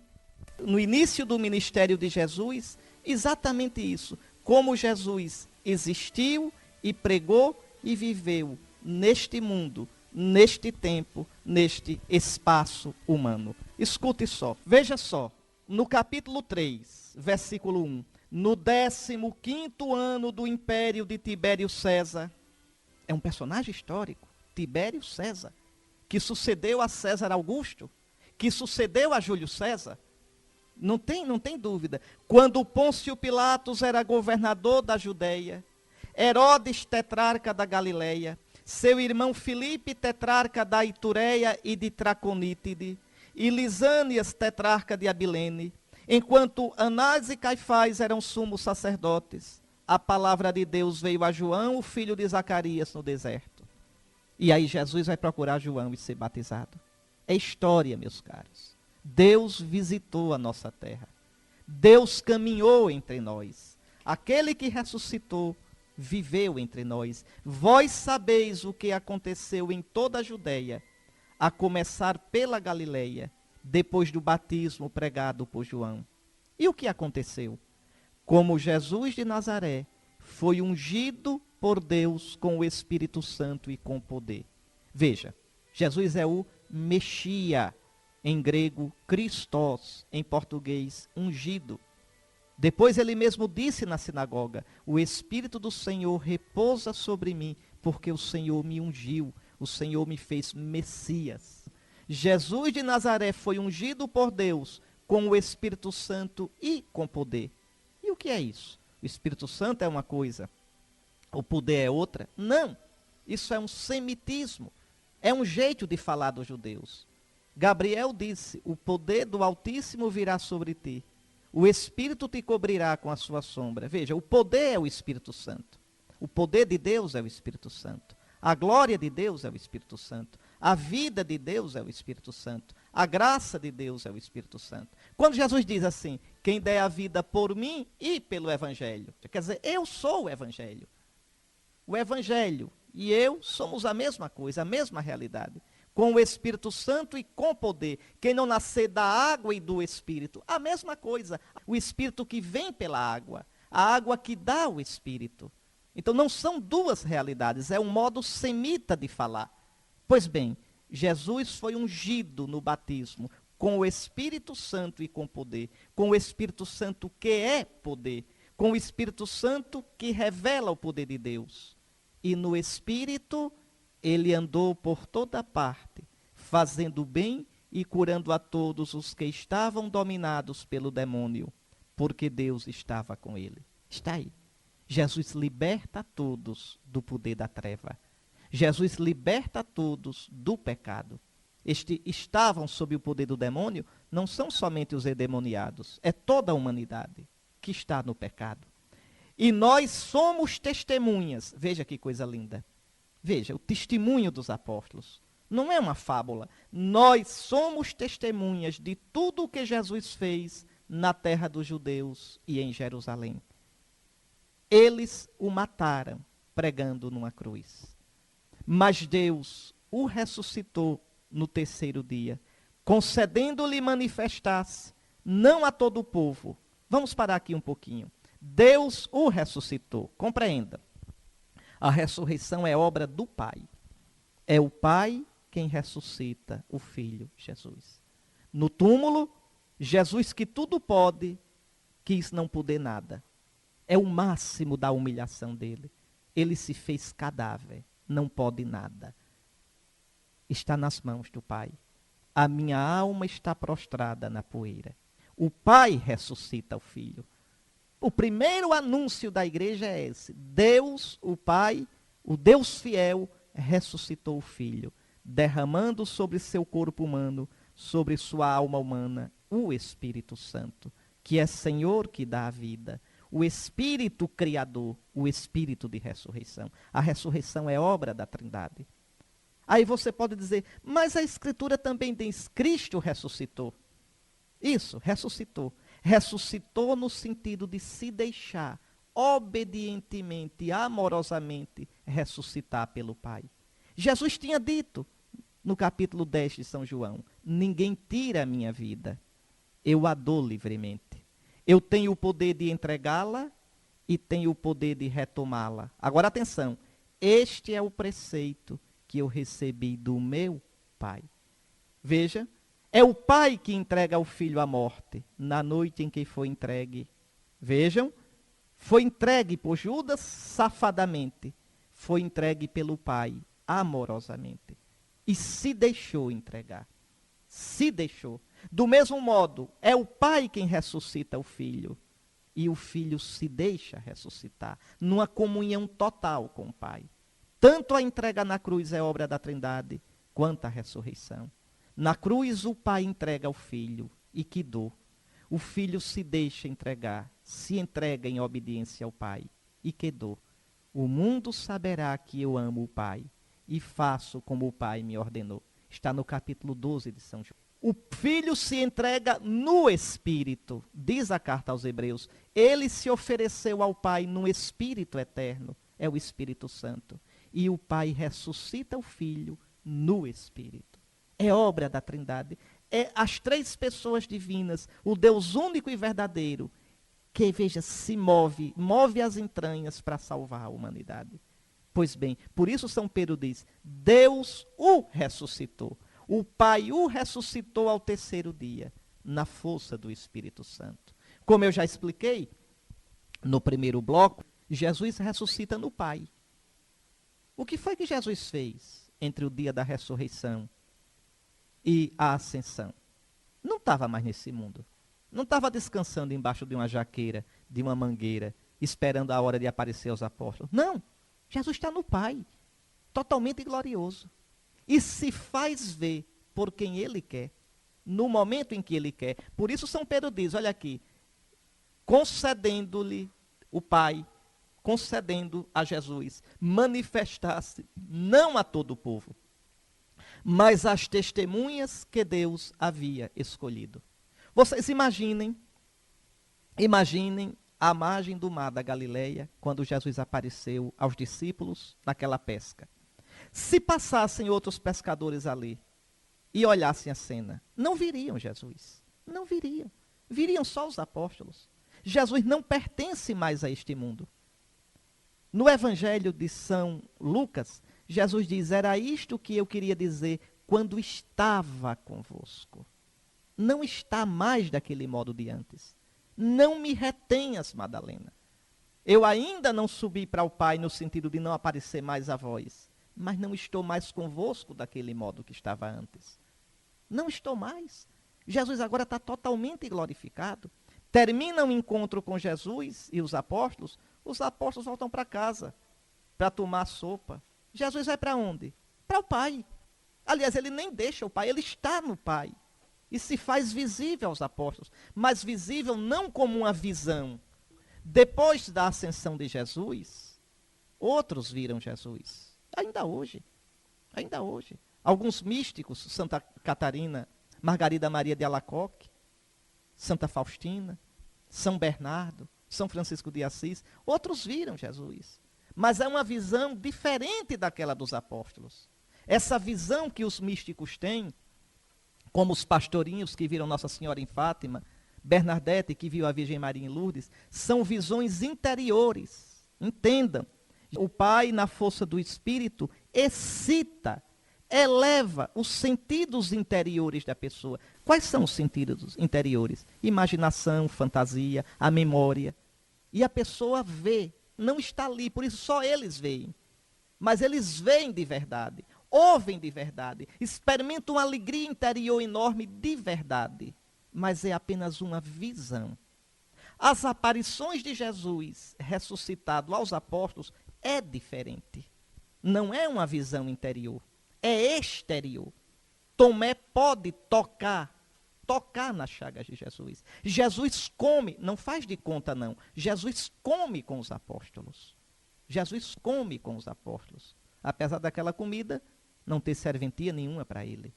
no início do ministério de Jesus, exatamente isso. Como Jesus existiu e pregou e viveu neste mundo, neste tempo, neste espaço humano. Escute só, veja só, no capítulo 3, versículo 1. No 15º ano do império de Tibério César, é um personagem histórico, Tibério César, que sucedeu a César Augusto, que sucedeu a Júlio César, não tem dúvida. Quando Pôncio Pilatos era governador da Judeia, Herodes tetrarca da Galileia, seu irmão Filipe tetrarca da Itureia e de Traconítide, e Lisânias tetrarca de Abilene, enquanto Anás e Caifás eram sumos sacerdotes, a palavra de Deus veio a João, o filho de Zacarias, no deserto. E aí Jesus vai procurar João e ser batizado. É história, meus caros. Deus visitou a nossa terra. Deus caminhou entre nós. Aquele que ressuscitou viveu entre nós. Vós sabeis o que aconteceu em toda a Judeia, a começar pela Galileia, depois do batismo pregado por João. E o que aconteceu? Como Jesus de Nazaré foi ungido por Deus com o Espírito Santo e com poder. Veja, Jesus é o Messias, em grego, Christos, em português, ungido. Depois ele mesmo disse na sinagoga: o Espírito do Senhor repousa sobre mim, porque o Senhor me ungiu, o Senhor me fez Messias. Jesus de Nazaré foi ungido por Deus com o Espírito Santo e com poder. E o que é isso? O Espírito Santo é uma coisa, o poder é outra? Não, isso é um semitismo, é um jeito de falar dos judeus. Gabriel disse: o poder do Altíssimo virá sobre ti, o Espírito te cobrirá com a sua sombra. Veja, o poder é o Espírito Santo. O poder de Deus é o Espírito Santo. A glória de Deus é o Espírito Santo. A vida de Deus é o Espírito Santo. A graça de Deus é o Espírito Santo. Quando Jesus diz assim: quem der a vida por mim e pelo Evangelho. Quer dizer, eu sou o Evangelho. O Evangelho e eu somos a mesma coisa, a mesma realidade. Com o Espírito Santo e com poder. Quem não nascer da água e do Espírito, a mesma coisa. O Espírito que vem pela água, a água que dá o Espírito. Então não são duas realidades, é um modo semita de falar. Pois bem, Jesus foi ungido no batismo com o Espírito Santo e com poder. Com o Espírito Santo que é poder. Com o Espírito Santo que revela o poder de Deus. E no Espírito ele andou por toda parte, fazendo bem e curando a todos os que estavam dominados pelo demônio, porque Deus estava com ele. Está aí. Jesus liberta a todos do poder da treva. Jesus liberta a todos do pecado. Estavam sob o poder do demônio, não são somente os endemoniados, é toda a humanidade que está no pecado. E nós somos testemunhas. Veja que coisa linda. Veja, o testemunho dos apóstolos. Não é uma fábula. Nós somos testemunhas de tudo o que Jesus fez na terra dos judeus e em Jerusalém. Eles o mataram pregando numa cruz. Mas Deus o ressuscitou no terceiro dia, concedendo-lhe manifestar-se, não a todo o povo. Vamos parar aqui um pouquinho. Deus o ressuscitou. Compreenda. A ressurreição é obra do Pai. É o Pai quem ressuscita o Filho, Jesus. No túmulo, Jesus, que tudo pode, quis não poder nada. É o máximo da humilhação dele. Ele se fez cadáver, não pode nada. Está nas mãos do Pai. A minha alma está prostrada na poeira. O Pai ressuscita o Filho. O primeiro anúncio da igreja é esse: Deus, o Pai, o Deus fiel, ressuscitou o Filho, derramando sobre seu corpo humano, sobre sua alma humana, o Espírito Santo, que é Senhor que dá a vida, o Espírito Criador, o Espírito de ressurreição. A ressurreição é obra da Trindade. Aí você pode dizer: mas a Escritura também diz: Cristo ressuscitou. Isso, ressuscitou. Ressuscitou no sentido de se deixar obedientemente, amorosamente ressuscitar pelo Pai. Jesus tinha dito no capítulo 10 de São João: ninguém tira a minha vida, eu a dou livremente. Eu tenho o poder de entregá-la e tenho o poder de retomá-la. Agora atenção, este é o preceito que eu recebi do meu Pai. Veja, é o Pai que entrega ao Filho a morte, na noite em que foi entregue. Vejam, foi entregue por Judas safadamente, foi entregue pelo Pai amorosamente. E se deixou entregar. Se deixou. Do mesmo modo, é o Pai quem ressuscita o Filho. E o Filho se deixa ressuscitar, numa comunhão total com o Pai. Tanto a entrega na cruz é obra da Trindade, quanto a ressurreição. Na cruz o Pai entrega ao Filho, e que dor. O Filho se deixa entregar, se entrega em obediência ao Pai. e que dou. O mundo saberá que eu amo o Pai e faço como o Pai me ordenou. Está no capítulo 12 de São João. O Filho se entrega no Espírito, diz a carta aos Hebreus. Ele se ofereceu ao Pai no Espírito eterno, é o Espírito Santo. E o Pai ressuscita o Filho no Espírito. É obra da Trindade. É as três pessoas divinas, o Deus único e verdadeiro, que, veja, se move as entranhas para salvar a humanidade. Pois bem, por isso São Pedro diz, Deus o ressuscitou. O Pai o ressuscitou ao terceiro dia, na força do Espírito Santo. Como eu já expliquei no primeiro bloco, Jesus ressuscita no Pai. O que foi que Jesus fez entre o dia da ressurreição e a ascensão? Não estava mais nesse mundo. Não estava descansando embaixo de uma jaqueira, de uma mangueira, esperando a hora de aparecer aos apóstolos. Não, Jesus está no Pai, totalmente glorioso. E se faz ver por quem Ele quer, no momento em que Ele quer. Por isso São Pedro diz, olha aqui, concedendo-lhe o Pai, concedendo a Jesus, manifestar-se não a todo o povo, mas às testemunhas que Deus havia escolhido. Vocês imaginem a margem do mar da Galileia, quando Jesus apareceu aos discípulos naquela pesca. Se passassem outros pescadores ali e olhassem a cena, não viriam Jesus. Não viriam. Viriam só os apóstolos. Jesus não pertence mais a este mundo. No Evangelho de São Lucas, Jesus diz, era isto que eu queria dizer quando estava convosco. Não está mais daquele modo de antes. Não me retenhas, Madalena. Eu ainda não subi para o Pai no sentido de não aparecer mais a vós, mas não estou mais convosco daquele modo que estava antes. Não estou mais. Jesus agora está totalmente glorificado. Termina o encontro com Jesus e os apóstolos voltam para casa para tomar sopa. Jesus vai para onde? Para o Pai. Aliás, ele nem deixa o Pai, ele está no Pai. E se faz visível aos apóstolos, mas visível não como uma visão. Depois da ascensão de Jesus, outros viram Jesus. Ainda hoje. Alguns místicos, Santa Catarina, Margarida Maria de Alacoque, Santa Faustina, São Bernardo, São Francisco de Assis, outros viram Jesus. Mas é uma visão diferente daquela dos apóstolos. Essa visão que os místicos têm, como os pastorinhos que viram Nossa Senhora em Fátima, Bernadette que viu a Virgem Maria em Lourdes, são visões interiores. Entendam, o Pai, na força do Espírito, excita, eleva os sentidos interiores da pessoa. Quais são os sentidos interiores? Imaginação, fantasia, a memória. E a pessoa vê, não está ali, por isso só eles veem. Mas eles veem de verdade, ouvem de verdade, experimentam uma alegria interior enorme de verdade. Mas é apenas uma visão. As aparições de Jesus ressuscitado aos apóstolos é diferente. Não é uma visão interior, é exterior. Tomé pode tocar nas chagas de Jesus. Jesus come, não faz de conta não, Jesus come com os apóstolos. Jesus come com os apóstolos. Apesar daquela comida não ter serventia nenhuma para ele.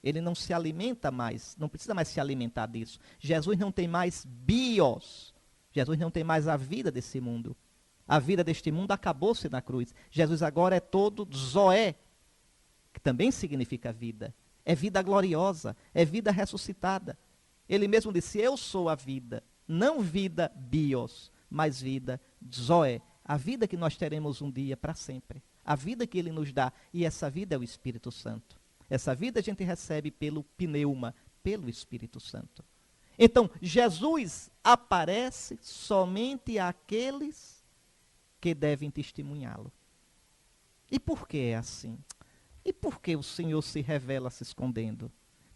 Ele não se alimenta mais, não precisa mais se alimentar disso. Jesus não tem mais bios. Jesus não tem mais a vida desse mundo. A vida deste mundo acabou-se na cruz. Jesus agora é todo zoé, que também significa vida. É vida gloriosa, é vida ressuscitada. Ele mesmo disse, eu sou a vida, não vida bios, mas vida zoé. A vida que nós teremos um dia para sempre. A vida que ele nos dá, e essa vida é o Espírito Santo. Essa vida a gente recebe pelo pneuma, pelo Espírito Santo. Então, Jesus aparece somente àqueles que devem testemunhá-lo. E por que é assim? E por que o Senhor se revela se escondendo?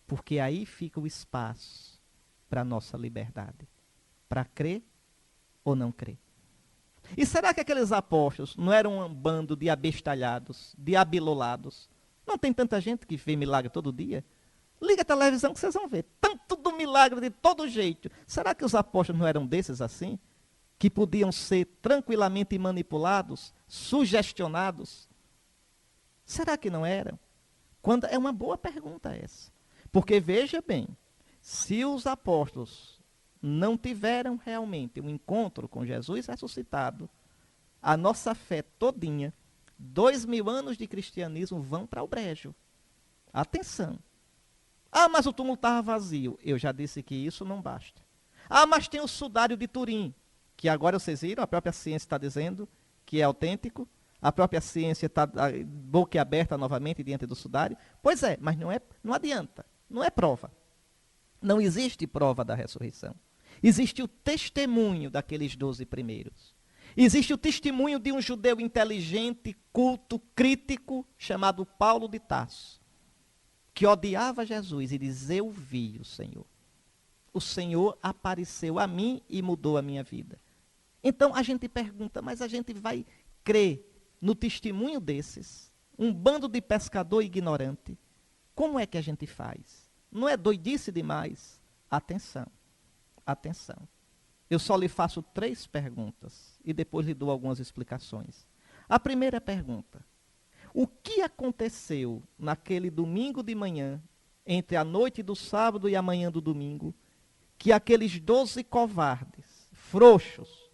Porque aí fica o espaço para a nossa liberdade. Para crer ou não crer. E será que aqueles apóstolos não eram um bando de abestalhados, de abilolados? Não tem tanta gente que vê milagre todo dia? Liga a televisão que vocês vão ver. Tanto do milagre de todo jeito. Será que os apóstolos não eram desses assim? que podiam ser tranquilamente manipulados, sugestionados? Será que não eram? É uma boa pergunta essa. Porque veja bem, se os apóstolos não tiveram realmente um encontro com Jesus ressuscitado, a nossa fé todinha, 2000 anos de cristianismo vão para o brejo. Atenção. Ah, mas o túmulo estava vazio. Eu já disse que isso não basta. Ah, mas tem o sudário de Turim, que agora vocês viram, a própria ciência está dizendo que é autêntico. A própria ciência está boca aberta novamente diante do sudário. Pois é, mas não adianta. Não é prova. Não existe prova da ressurreição. Existe o testemunho daqueles 12 primeiros. Existe o testemunho de um judeu inteligente, culto, crítico, chamado Paulo de Tarso, que odiava Jesus e diz: eu vi o Senhor. O Senhor apareceu a mim e mudou a minha vida. Então a gente pergunta, mas a gente vai crer no testemunho desses, um bando de pescador ignorante? Como é que a gente faz? Não é doidice demais? Atenção, atenção. Eu só lhe faço 3 perguntas e depois lhe dou algumas explicações. A primeira pergunta: o que aconteceu naquele domingo de manhã, entre a noite do sábado e a manhã do domingo, que aqueles 12 covardes, frouxos,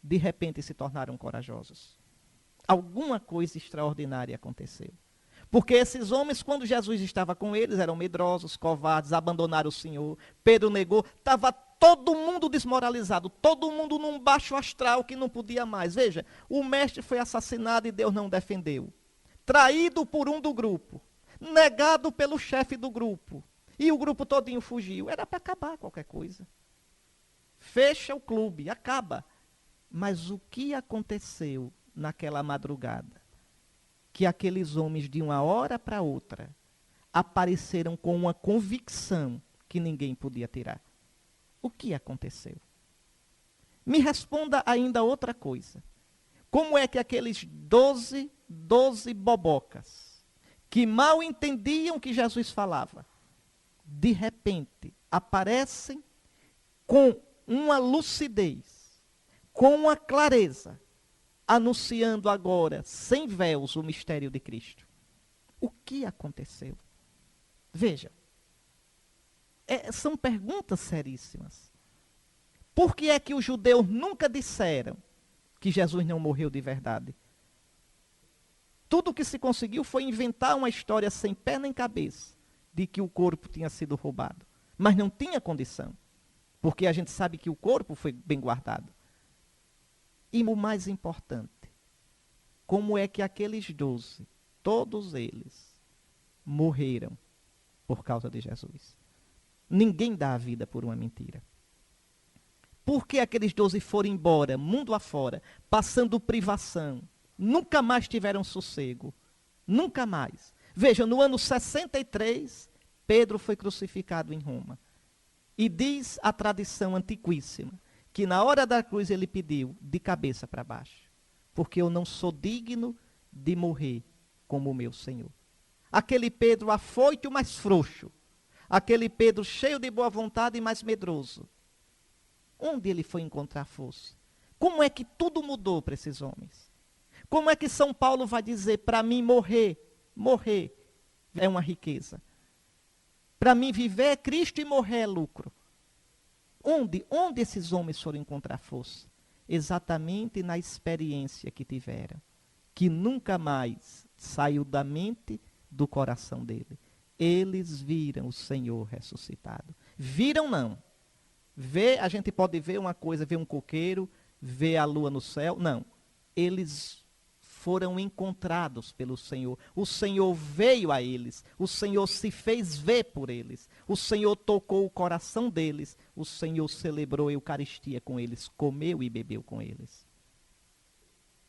de repente se tornaram corajosos? Alguma coisa extraordinária aconteceu. Porque esses homens, quando Jesus estava com eles, eram medrosos, covardes, abandonaram o Senhor. Pedro negou, estava todo mundo desmoralizado, todo mundo num baixo astral que não podia mais. Veja, o mestre foi assassinado e Deus não defendeu. Traído por um do grupo, negado pelo chefe do grupo, e o grupo todinho fugiu. Era para acabar qualquer coisa. Fecha o clube, acaba. Mas o que aconteceu naquela madrugada? Que aqueles homens, de uma hora para outra, apareceram com uma convicção que ninguém podia tirar. O que aconteceu? Me responda ainda outra coisa. Como é que aqueles 12 bobocas, que mal entendiam o que Jesus falava, de repente aparecem com uma lucidez, com uma clareza, anunciando agora, sem véus, o mistério de Cristo? O que aconteceu? Veja, são perguntas seríssimas. Por que é que os judeus nunca disseram que Jesus não morreu de verdade? Tudo o que se conseguiu foi inventar uma história sem pé nem cabeça de que o corpo tinha sido roubado. Mas não tinha condição, porque a gente sabe que o corpo foi bem guardado. E o mais importante, como é que aqueles 12, todos eles, morreram por causa de Jesus? Ninguém dá a vida por uma mentira. Por que aqueles 12 foram embora, mundo afora, passando privação? Nunca mais tiveram sossego. Nunca mais. Veja, no ano 63, Pedro foi crucificado em Roma. E diz a tradição antiquíssima que na hora da cruz ele pediu de cabeça para baixo, porque eu não sou digno de morrer como o meu Senhor. Aquele Pedro afoito, mas frouxo. Aquele Pedro cheio de boa vontade, mas medroso. Onde ele foi encontrar força? Como é que tudo mudou para esses homens? Como é que São Paulo vai dizer, para mim morrer é uma riqueza? Para mim viver é Cristo e morrer é lucro. Onde esses homens foram encontrar força? Exatamente na experiência que tiveram, que nunca mais saiu da mente, do coração dele. Eles viram o Senhor ressuscitado. Viram não. A gente pode ver uma coisa, ver um coqueiro, ver a lua no céu. Não. Eles foram encontrados pelo Senhor. O Senhor veio a eles. O Senhor se fez ver por eles. O Senhor tocou o coração deles. O Senhor celebrou a Eucaristia com eles. Comeu e bebeu com eles.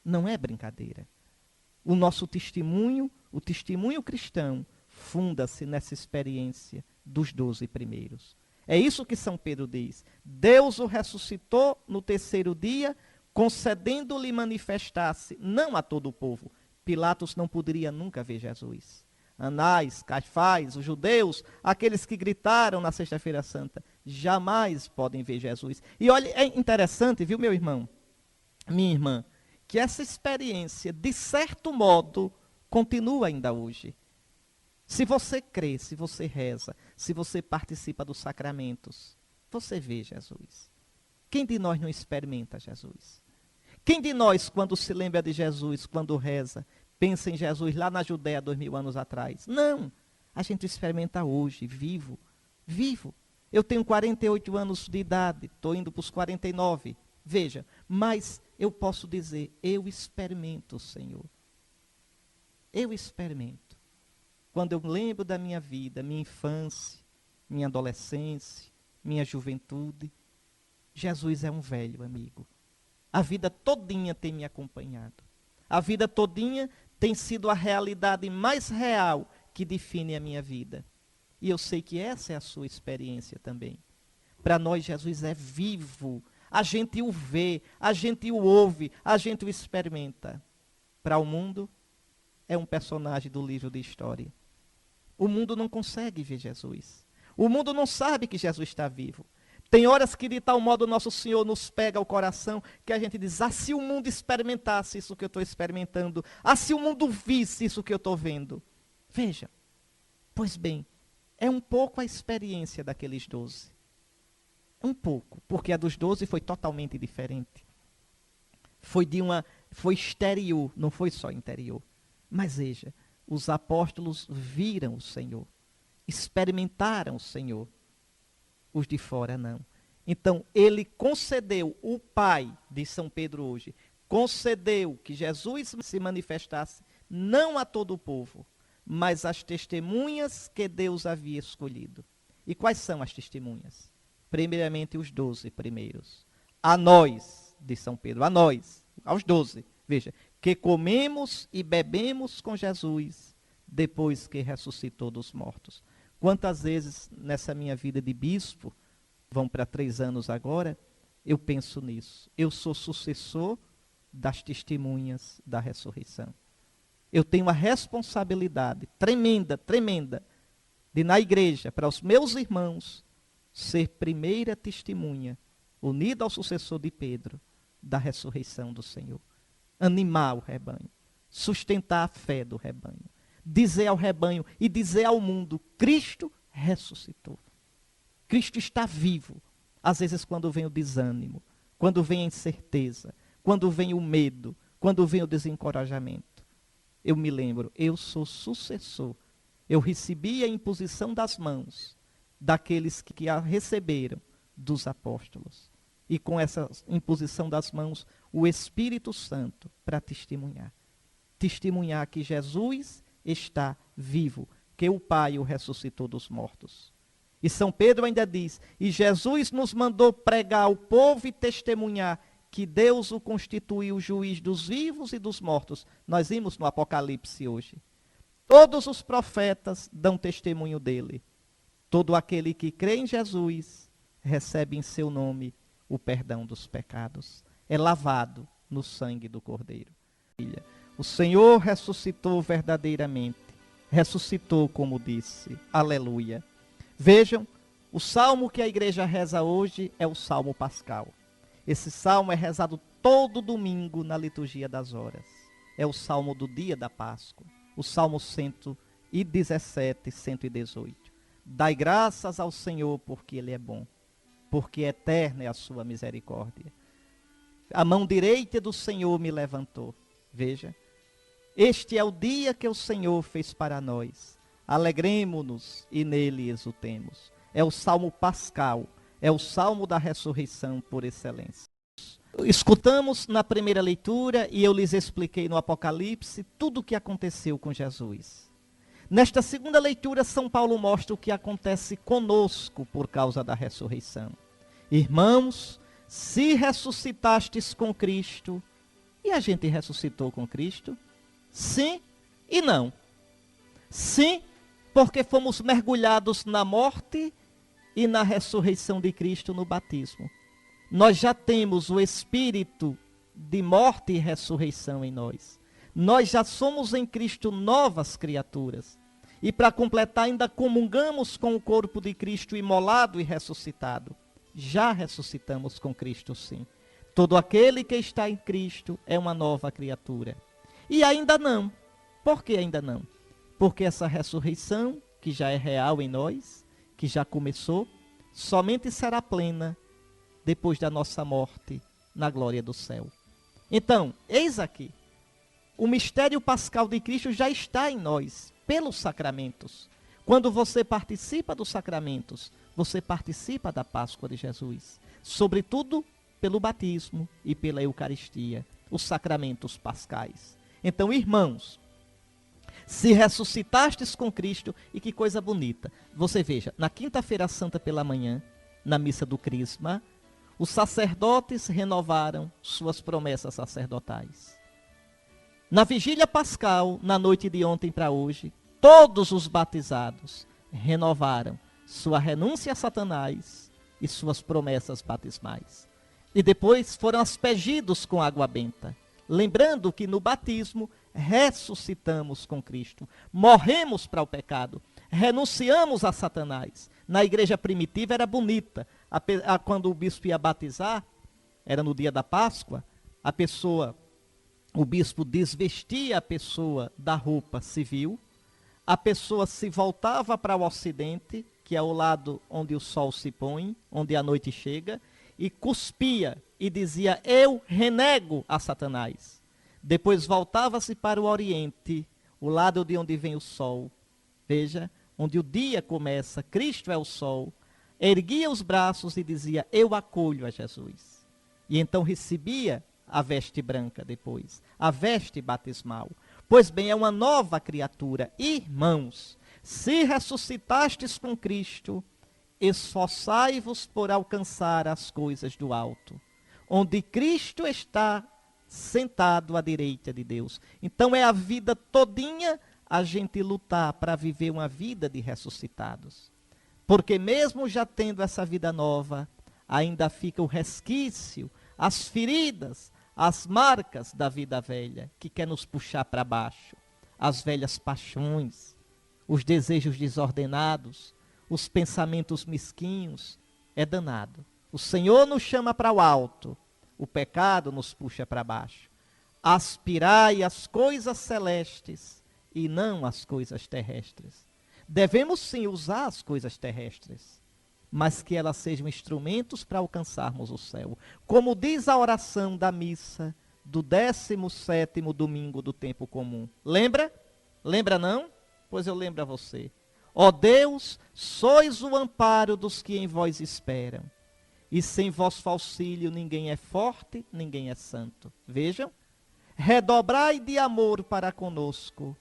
Não é brincadeira. O nosso testemunho, o testemunho cristão, funda-se nessa experiência dos 12 primeiros. É isso que São Pedro diz. Deus o ressuscitou no 3º dia, concedendo-lhe manifestar-se, não a todo o povo. Pilatos não poderia nunca ver Jesus. Anás, Caifás, os judeus, aqueles que gritaram na Sexta-feira Santa, jamais podem ver Jesus. E olha, é interessante, viu, meu irmão, minha irmã, que essa experiência, de certo modo, continua ainda hoje. Se você crê, se você reza, se você participa dos sacramentos, você vê Jesus. Quem de nós não experimenta Jesus? Quem de nós, quando se lembra de Jesus, quando reza, pensa em Jesus lá na Judéia 2000 anos atrás? Não, a gente experimenta hoje, vivo, vivo. Eu tenho 48 anos de idade, estou indo para os 49, veja, mas eu posso dizer, eu experimento o Senhor. Eu experimento. Quando eu lembro da minha vida, minha infância, minha adolescência, minha juventude, Jesus é um velho amigo. A vida todinha tem me acompanhado. A vida todinha tem sido a realidade mais real que define a minha vida. E eu sei que essa é a sua experiência também. Para nós, Jesus é vivo. A gente o vê, a gente o ouve, a gente o experimenta. Para o mundo, é um personagem do livro de história. O mundo não consegue ver Jesus. O mundo não sabe que Jesus está vivo. Tem horas que de tal modo Nosso Senhor nos pega o coração que a gente diz, ah, se o mundo experimentasse isso que eu estou experimentando, ah, se o mundo visse isso que eu estou vendo. Veja, pois bem, é um pouco a experiência daqueles 12. Um pouco, porque a dos 12 foi totalmente diferente. Foi exterior, não foi só interior. Mas veja, os apóstolos viram o Senhor, experimentaram o Senhor. Os de fora não. Então, ele concedeu, o Pai de São Pedro hoje, concedeu que Jesus se manifestasse não a todo o povo, mas às testemunhas que Deus havia escolhido. E quais são as testemunhas? Primeiramente, os 12 primeiros. A nós, de São Pedro, a nós, aos 12, veja, que comemos e bebemos com Jesus depois que ressuscitou dos mortos. Quantas vezes nessa minha vida de bispo, vão para 3 anos agora, eu penso nisso. Eu sou sucessor das testemunhas da ressurreição. Eu tenho uma responsabilidade tremenda, tremenda, de na igreja, para os meus irmãos, ser primeira testemunha, unida ao sucessor de Pedro, da ressurreição do Senhor. Animar o rebanho, sustentar a fé do rebanho. Dizer ao rebanho e dizer ao mundo, Cristo ressuscitou. Cristo está vivo. Às vezes quando vem o desânimo, quando vem a incerteza, quando vem o medo, quando vem o desencorajamento. Eu me lembro, eu sou sucessor. Eu recebi a imposição das mãos daqueles que a receberam dos apóstolos. E com essa imposição das mãos, o Espírito Santo para testemunhar. Testemunhar que Jesus está vivo, que o Pai o ressuscitou dos mortos. E São Pedro ainda diz, e Jesus nos mandou pregar ao povo e testemunhar que Deus o constituiu juiz dos vivos e dos mortos. Nós vimos no Apocalipse hoje. Todos os profetas dão testemunho dele. Todo aquele que crê em Jesus recebe em seu nome o perdão dos pecados. É lavado no sangue do Cordeiro. O Senhor ressuscitou verdadeiramente. Ressuscitou, como disse. Aleluia. Vejam, o salmo que a igreja reza hoje é o salmo pascal. Esse salmo é rezado todo domingo na liturgia das horas. É o salmo do dia da Páscoa. O salmo 117, 118. Dai graças ao Senhor porque Ele é bom, porque eterna é a sua misericórdia. A mão direita do Senhor me levantou. Veja, este é o dia que o Senhor fez para nós. Alegremo-nos e nele exultemos. É o salmo pascal, é o salmo da ressurreição por excelência. Escutamos na primeira leitura e eu lhes expliquei no Apocalipse tudo o que aconteceu com Jesus. Nesta segunda leitura, São Paulo mostra o que acontece conosco por causa da ressurreição. Irmãos, se ressuscitastes com Cristo, e a gente ressuscitou com Cristo? Sim e não. Sim, porque fomos mergulhados na morte e na ressurreição de Cristo no batismo. Nós já temos o espírito de morte e ressurreição em nós. Nós já somos em Cristo novas criaturas. E para completar, ainda comungamos com o corpo de Cristo imolado e ressuscitado. Já ressuscitamos com Cristo, sim. Todo aquele que está em Cristo é uma nova criatura. E ainda não. Por que ainda não? Porque essa ressurreição, que já é real em nós, que já começou, somente será plena depois da nossa morte na glória do céu. Então, eis aqui, o mistério pascal de Cristo já está em nós, pelos sacramentos. Quando você participa dos sacramentos, você participa da Páscoa de Jesus. Sobretudo pelo batismo e pela Eucaristia, os sacramentos pascais. Então, irmãos, se ressuscitastes com Cristo, e que coisa bonita. Você veja, na quinta-feira santa pela manhã, na missa do Crisma, os sacerdotes renovaram suas promessas sacerdotais. Na vigília pascal, na noite de ontem para hoje, todos os batizados renovaram sua renúncia a Satanás e suas promessas batismais. E depois foram aspergidos com água benta. Lembrando que no batismo ressuscitamos com Cristo, morremos para o pecado, renunciamos a Satanás. Na igreja primitiva era bonita, quando o bispo ia batizar, era no dia da Páscoa, o bispo desvestia a pessoa da roupa civil, a pessoa se voltava para o ocidente, que é o lado onde o sol se põe, onde a noite chega, e cuspia e dizia: eu renego a Satanás. Depois voltava-se para o oriente, o lado de onde vem o sol. Veja, onde o dia começa, Cristo é o sol. Erguia os braços e dizia: eu acolho a Jesus. E então recebia a veste branca depois, a veste batismal. Pois bem, é uma nova criatura. Irmãos, se ressuscitastes com Cristo, esforçai-vos por alcançar as coisas do alto, onde Cristo está sentado à direita de Deus. Então é a vida todinha a gente lutar para viver uma vida de ressuscitados. Porque mesmo já tendo essa vida nova, ainda fica o resquício, as feridas, as marcas da vida velha, que quer nos puxar para baixo. As velhas paixões, os desejos desordenados, os pensamentos mesquinhos. É danado. O Senhor nos chama para o alto, o pecado nos puxa para baixo. Aspirai às coisas celestes e não às coisas terrestres. Devemos sim usar as coisas terrestres, mas que elas sejam instrumentos para alcançarmos o céu. Como diz a oração da missa do 17º domingo do tempo comum. Lembra? Lembra não? Pois eu lembro a você. Ó Deus, sois o amparo dos que em vós esperam. E sem vosso auxílio ninguém é forte, ninguém é santo. Vejam. Redobrai de amor para conosco,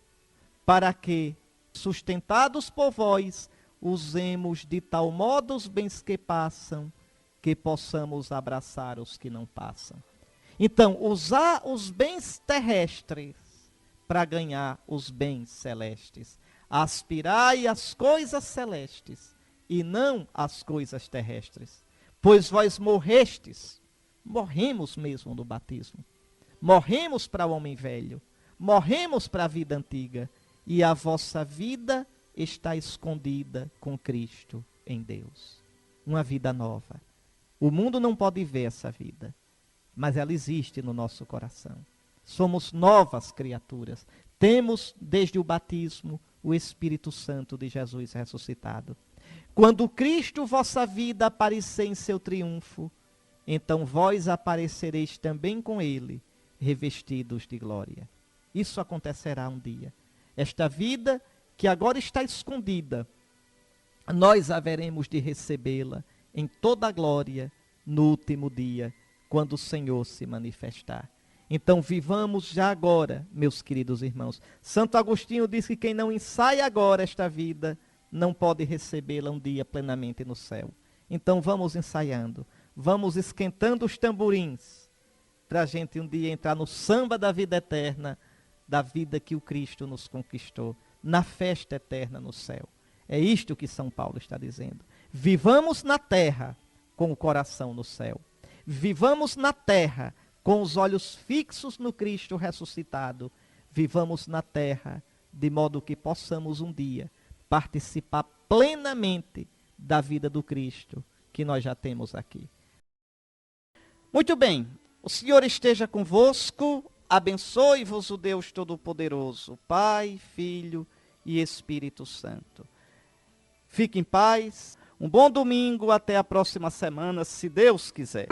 para que, sustentados por vós, usemos de tal modo os bens que passam, que possamos abraçar os que não passam. Então, usar os bens terrestres para ganhar os bens celestes. Aspirai às coisas celestes e não às coisas terrestres. Pois vós morrestes, morremos mesmo no batismo. Morremos para o homem velho, morremos para a vida antiga, e a vossa vida está escondida com Cristo em Deus. Uma vida nova. O mundo não pode ver essa vida, mas ela existe no nosso coração. Somos novas criaturas. Temos, desde o batismo, o Espírito Santo de Jesus ressuscitado. Quando Cristo, vossa vida, aparecer em seu triunfo, então vós aparecereis também com ele, revestidos de glória. Isso acontecerá um dia. Esta vida que agora está escondida, nós haveremos de recebê-la em toda a glória no último dia, quando o Senhor se manifestar. Então vivamos já agora, meus queridos irmãos. Santo Agostinho diz que quem não ensaia agora esta vida, não pode recebê-la um dia plenamente no céu. Então vamos ensaiando, vamos esquentando os tamborins, para a gente um dia entrar no samba da vida eterna, da vida que o Cristo nos conquistou, na festa eterna no céu. É isto que São Paulo está dizendo. Vivamos na terra com o coração no céu. Vivamos na terra com os olhos fixos no Cristo ressuscitado. Vivamos na terra de modo que possamos um dia participar plenamente da vida do Cristo que nós já temos aqui. Muito bem, o Senhor esteja convosco, abençoe-vos o Deus Todo-Poderoso, Pai, Filho e Espírito Santo. Fique em paz, um bom domingo, até a próxima semana, se Deus quiser.